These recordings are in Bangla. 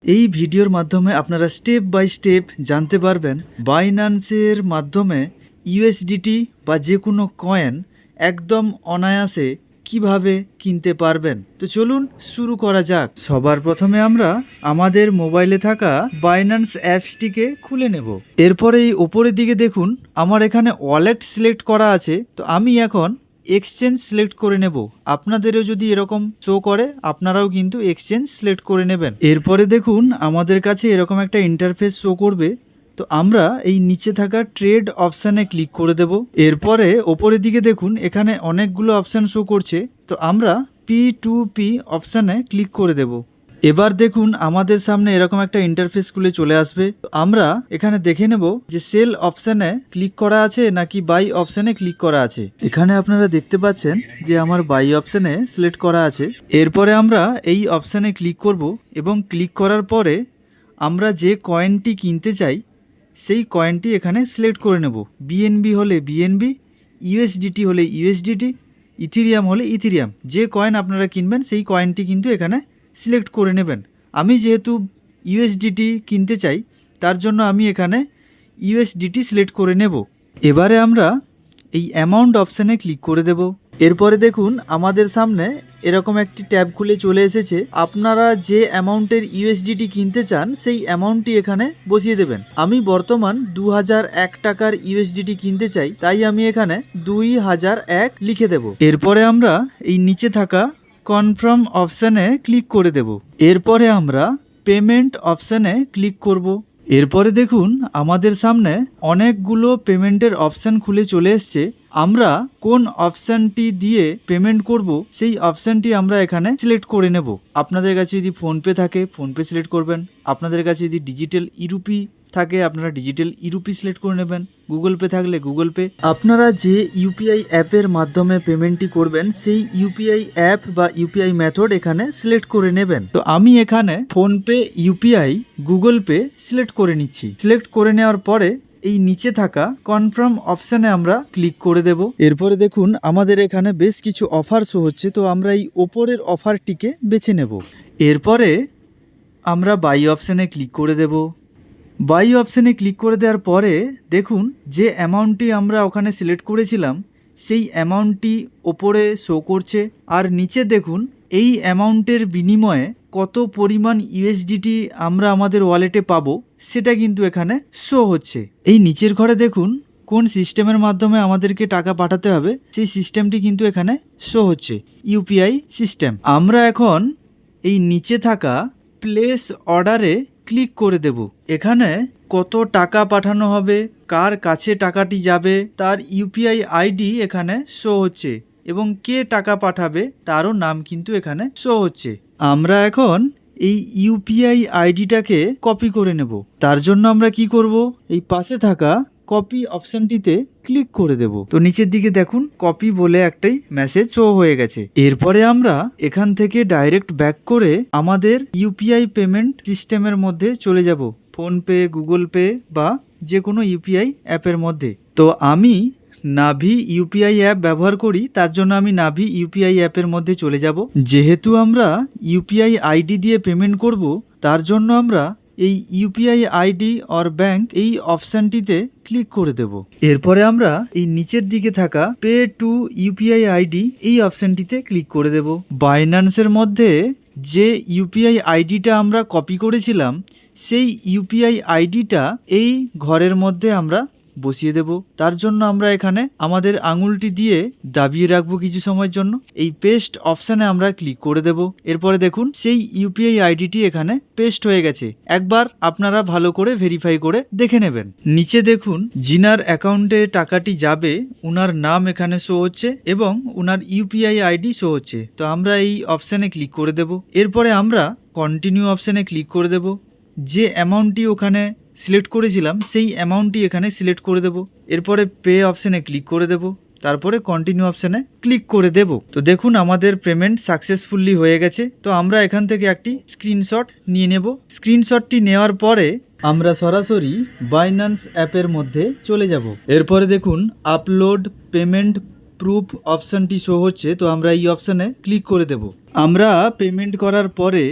এই ভিডিওর মাধ্যমে আপনারা স্টেপ বাই স্টেপ জানতে পারবেন বাইন্যান্সের মাধ্যমে ইউএসডিটি বা যে কোনো কয়েন একদম অনায়াসে কিভাবে কিনতে পারবেন। তো চলুন শুরু করা যাক। সবার প্রথমে আমরা আমাদের মোবাইলে থাকা বাইন্যান্স অ্যাপসটিকে খুলে নেব। এরপরে এই ওপরের দিকে দেখুন আমার এখানে ওয়ালেট সিলেক্ট করা আছে। তো আমি এখন এক্সচেঞ্জ সিলেক্ট করে নেব। আপনাদেরও যদি এরকম শো করে আপনারাও কিন্তু এক্সচেঞ্জ সিলেক্ট করে নেবেন। এরপরে দেখুন আমাদের কাছে এরকম একটা ইন্টারফেস শো করবে। তো আমরা এই নিচে থাকা ট্রেড অপশানে ক্লিক করে দেব। এরপরে ওপরের দিকে দেখুন এখানে অনেকগুলো অপশান শো করছে। তো আমরা P2P অপশানে ক্লিক করে দেব। এবার দেখুন আমাদের সামনে এরকম একটা ইন্টারফেস খুলে চলে আসবে। আমরা এখানে দেখে নেব যে সেল অপশানে ক্লিক করা আছে নাকি বাই অপশানে ক্লিক করা আছে। এখানে আপনারা দেখতে পাচ্ছেন যে আমার বাই অপশানে সিলেক্ট করা আছে। এরপরে আমরা এই অপশানে ক্লিক করব এবং ক্লিক করার পরে আমরা যে কয়েনটি কিনতে চাই সেই কয়েনটি এখানে সিলেক্ট করে নেব। বিএনবি হলে বিএনবি, ইউএসডিটি হলে ইউএসডিটি, ইথিরিয়াম হলে ইথিরিয়াম। যে কয়েন আপনারা কিনবেন সেই কয়েনটি কিন্তু এখানে সিলেক্ট করে নেবেন। আমি যেহেতু ইউএসডিটি কিনতে চাই তার জন্য আমি এখানে ইউএসডিটি সিলেক্ট করে নেব। এবারে আমরা এই অ্যামাউন্ট অপশানে ক্লিক করে দেব। এরপরে দেখুন আমাদের সামনে এরকম একটি ট্যাব খুলে চলে এসেছে। আপনারা যে অ্যামাউন্টের ইউএসডিটি কিনতে চান সেই অ্যামাউন্টটি এখানে বসিয়ে দেবেন। আমি বর্তমান 2001 টাকার ইউএসডিটি কিনতে চাই, তাই আমি এখানে 2001 লিখে দেব। এরপরে আমরা এই নিচে থাকা কনফার্ম অপশানে ক্লিক করে দেব। এরপরে আমরা পেমেন্ট অপশানে ক্লিক করব। এরপরে দেখুন আমাদের সামনে অনেকগুলো পেমেন্টের অপশান খুলে চলে এসছে। আমরা কোন অপশানটি দিয়ে পেমেন্ট করব সেই অপশানটি আমরা এখানে সিলেক্ট করে নেব। আপনাদের কাছে যদি ফোনপে থাকে ফোনপে সিলেক্ট করবেন, আপনাদের কাছে যদি ডিজিটাল ইরুপি থাকে আপনারা ডিজিটাল ইরুপি সিলেক্ট করে নেবেন, গুগল পে থাকলে গুগল পে। আপনারা যে ইউপিআই অ্যাপের মাধ্যমে পেমেন্টটি করবেন সেই ইউপিআই অ্যাপ বা ইউপিআই মেথড এখানে সিলেক্ট করে নেবেন। তো আমি এখানে PhonePe, UPI, Google pay select করে নিচ্ছি। সিলেক্ট করে নেওয়ার পরে এই নিচে থাকা কনফার্ম অপশানে আমরা ক্লিক করে দেব। এরপরে দেখুন আমাদের এখানে বেশ কিছু অফার শো হচ্ছে। তো আমরা এই ওপরের অফারটিকে বেছে নেব। এরপরে আমরা বাই অপশানে ক্লিক করে দেব। বাই অপশানে ক্লিক করে দেওয়ার পরে দেখুন যে অ্যামাউন্টটি আমরা ওখানে সিলেক্ট করেছিলাম সেই অ্যামাউন্টটি ওপরে শো করছে। আর নিচে দেখুন এই অ্যামাউন্টের বিনিময়ে কত পরিমাণ ইউএসডিটি আমরা আমাদের ওয়ালেটে পাবো সেটা কিন্তু এখানে শো হচ্ছে। এই নিচের ঘরে দেখুন কোন সিস্টেমের মাধ্যমে আমাদেরকে টাকা পাঠাতে হবে সেই সিস্টেমটি কিন্তু এখানে শো হচ্ছে, ইউপিআই সিস্টেম। আমরা এখন এই নিচে থাকা প্লেস অর্ডারে ক্লিক করে দেব। এখানে কত টাকা পাঠানো হবে, কার কাছে টাকাটি যাবে তার ইউপিআই আইডি এখানে শো হচ্ছে এবং কে টাকা পাঠাবে তারও নাম কিন্তু এখানে শো হচ্ছে। আমরা এখন এই ইউপিআই আইডিটাকে কপি করে নেব। তার জন্য আমরা কি করব, এই পাশে থাকা কপি অপশানটিতে ক্লিক করে দেব। তো নিচের দিকে দেখুন কপি বলে একটাই মেসেজ শো হয়ে গেছে। এরপরে আমরা এখান থেকে ডাইরেক্ট ব্যাক করে আমাদের ইউপিআই পেমেন্ট সিস্টেমের মধ্যে চলে যাব, ফোনপে, গুগল পে বা যে কোনো ইউপিআই অ্যাপের মধ্যে। তো আমি নাভি ইউপিআই অ্যাপ ব্যবহার করি, তার জন্য আমি নাভি ইউপিআই অ্যাপের মধ্যে চলে যাব। যেহেতু আমরা ইউপিআই আইডি দিয়ে পেমেন্ট করব তার জন্য আমরা এই ইউপিআই আইডি অর ব্যাংক এই অপশানটিতে ক্লিক করে দেব। এরপরে আমরা এই নিচের দিকে থাকা পে টু ইউপিআই আইডি এই অপশানটিতে ক্লিক করে দেব। বাইন্যান্সের মধ্যে যে ইউপিআই আইডিটা আমরা কপি করেছিলাম সেই ইউপিআই আইডিটা এই ঘরের মধ্যে আমরা বসিয়ে দেব। তার জন্য আমরা এখানে আমাদের আঙুলটি দিয়ে দাবিয়ে রাখবো কিছু সময়ের জন্য। এই পেস্ট অপশানে আমরা ক্লিক করে দেব। এরপরে দেখুন সেই ইউপিআই আইডিটি এখানে পেস্ট হয়ে গেছে। একবার আপনারা ভালো করে ভেরিফাই করে দেখে নেবেন। নিচে দেখুন জিনার অ্যাকাউন্টে টাকাটি যাবে উনার নাম এখানে শো হচ্ছে এবং উনার ইউপিআই আইডি শো হচ্ছে। তো আমরা এই অপশানে ক্লিক করে দেব। এরপরে আমরা কন্টিনিউ অপশানে ক্লিক করে দেব। যে অ্যামাউন্টটি ওখানে সিলেক্ট করেছিলাম সেই অ্যামাউন্টটি এখানে সিলেক্ট করে দেব। এরপরে পে অপশানে ক্লিক করে দেব, তারপরে কন্টিনিউ অপশানে ক্লিক করে দেব। তো দেখুন আমাদের পেমেন্ট সাকসেসফুলি হয়ে গেছে। তো আমরা এখান থেকে একটি স্ক্রিনশট নিয়ে নেব। স্ক্রিনশটটি নেওয়ার পরে আমরা সরাসরি বাইন্যান্স অ্যাপের মধ্যে চলে যাব। এরপরে দেখুন আপলোড পেমেন্ট প্রুফ অপশানটি শো হচ্ছে, তো আমরা এই অপশানে ক্লিক করে দেব। আমরা পেমেন্ট করার পরে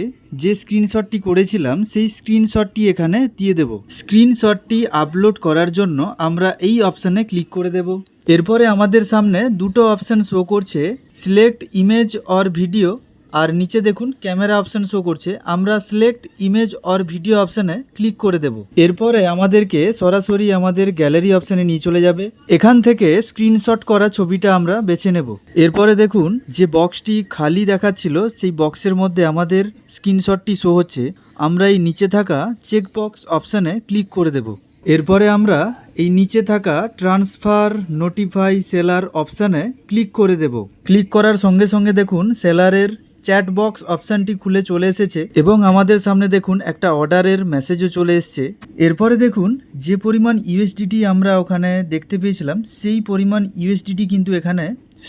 যে স্ক্রিনশটটি করেছিলাম সেই স্ক্রিনশটটি এখানে দিয়ে দেব। স্ক্রিনশটটি আপলোড করার জন্য আমরা এই অপশানে ক্লিক করে দেব। এরপরে আমাদের সামনে দুটো অপশান শো করছে, সিলেক্ট ইমেজ অর ভিডিও, আর নিচে দেখুন ক্যামেরা অপশান শো করছে। আমরা সিলেক্ট ইমেজ অর ভিডিও অপশানে ক্লিক করে দেব। এরপরে আমাদেরকে সরাসরি আমাদের গ্যালারি অপশানে নিয়ে চলে যাবে। এখান থেকে স্ক্রিনশট করা ছবিটা আমরা বেছে নেব। এরপরে দেখুন যে বক্সটি খালি দেখাচ্ছিল সেই বক্সের মধ্যে আমাদের স্ক্রিনশটটি শো হচ্ছে। আমরা এই নিচে থাকা চেকবক্স অপশানে ক্লিক করে দেব। এরপরে আমরা এই নিচে থাকা ট্রান্সফার নোটিফাই সেলার অপশানে ক্লিক করে দেব। ক্লিক করার সঙ্গে সঙ্গে দেখুন সেলারের চ্যাট বক্স অপশানটি খুলে চলে এসেছে এবং আমাদের সামনে দেখুন একটা অর্ডারের মেসেজও চলে এসেছে। এরপরে দেখুন যে পরিমাণ ইউএসডিটি আমরা ওখানে দেখতে পেয়েছিলাম সেই পরিমাণ ইউএসডিটি কিন্তু এখানে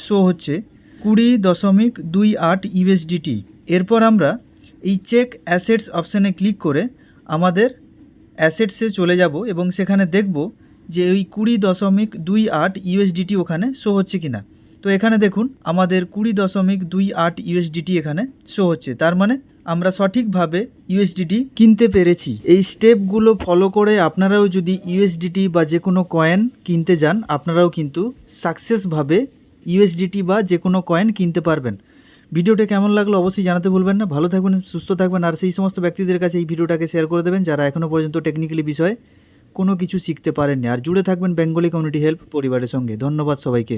শো হচ্ছে 20.28 ইউএসডিটি। এরপর আমরা এই চেক অ্যাসেটস অপশানে ক্লিক করে আমাদের অ্যাসেটসে চলে যাব এবং সেখানে দেখব যে ওই 20.28 ইউএসডিটি ওখানে শো হচ্ছে কিনা। তো এখানে দেখুন আমাদের 20.28 ইউএসডিটি এখানে শো হচ্ছে, তার মানে আমরা সঠিকভাবে ইউএসডিটি কিনতে পেরেছি। এই স্টেপগুলো ফলো করে আপনারাও যদি ইউএসডিটি বা যে কোনো কয়েন কিনতে যান, আপনারাও কিন্তু সাকসেসভাবে ইউএসডিটি বা যে কোনো কয়েন কিনতে পারবেন। ভিডিওটা কেমন লাগলো অবশ্যই জানাতে ভুলবেন না। ভালো থাকবেন, সুস্থ থাকবেন, আর সেই সমস্ত ব্যক্তিদের কাছে এই ভিডিওটাকে শেয়ার করে দেবেন যারা এখনও পর্যন্ত টেকনিক্যালি বিষয়ে কোনো কিছু শিখতে পারেননি। আর জুড়ে থাকবেন বেঙ্গলি কমিউনিটি হেল্প পরিবারের সঙ্গে। ধন্যবাদ সবাইকে।